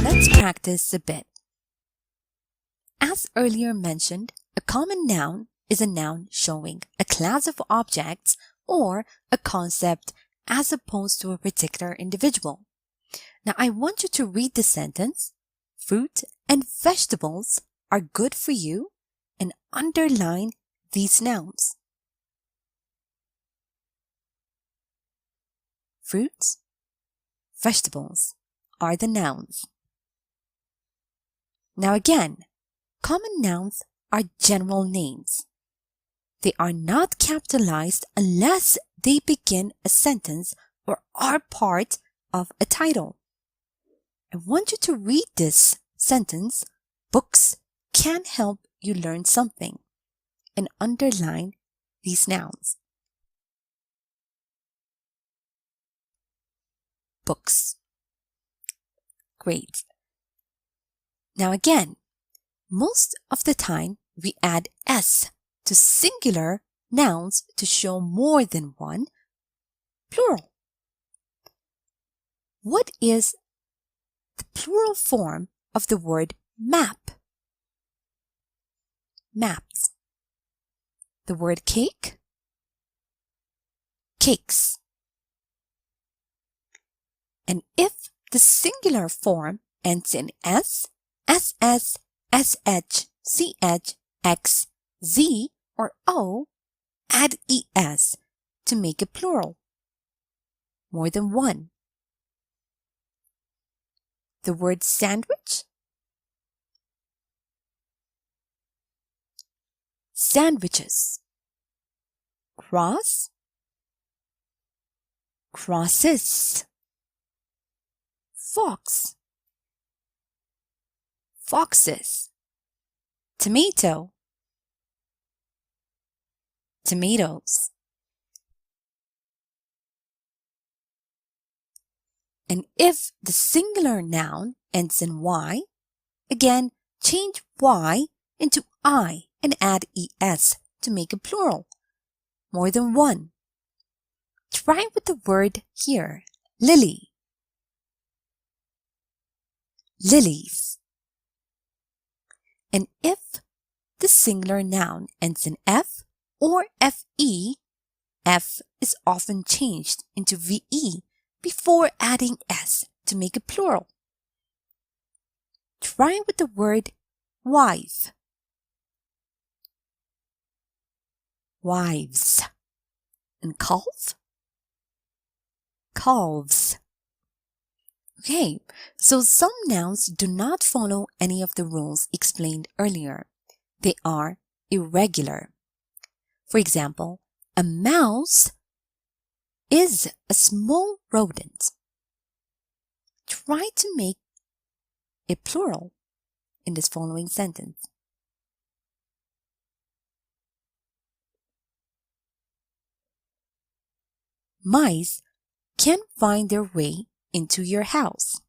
Let's practice a bit. As earlier mentioned, a common noun is a noun showing a class of objects or a concept as opposed to a particular individual. Now I want you to read the sentence, fruit and vegetables are good for you, and underline these nouns. Fruits, vegetables are the nouns. Now again, common nouns are general names. They are not capitalized unless they begin a sentence or are part of a title. I want you to read this sentence, books can help you learn something, and underline these nouns. Books. Great. Now again, most of the time we add s to singular nouns to show more than one plural. What is the plural form of the word map? Maps. The word cake? Cakes. And if the singular form ends in s, ss, sh, ch, x, z, or o, add es to make it plural. More than one. The word sandwich? Sandwiches. Cross? Crosses. Fox? Foxes. Tomato? Tomatoes. And if the singular noun ends in y, again change y into I and add es to make it plural. More than one. Try with the word here, lily. Lilies. And if the singular noun ends in f or fe, f is often changed into ve before adding s to make it plural. Try with the word wife. Wives. And calf? Calves. Okay, so some nouns do not follow any of the rules explained earlier. They are irregular. For example, a mouse is a small rodent. Try to make it plural in this following sentence. Mice can find their way into your house.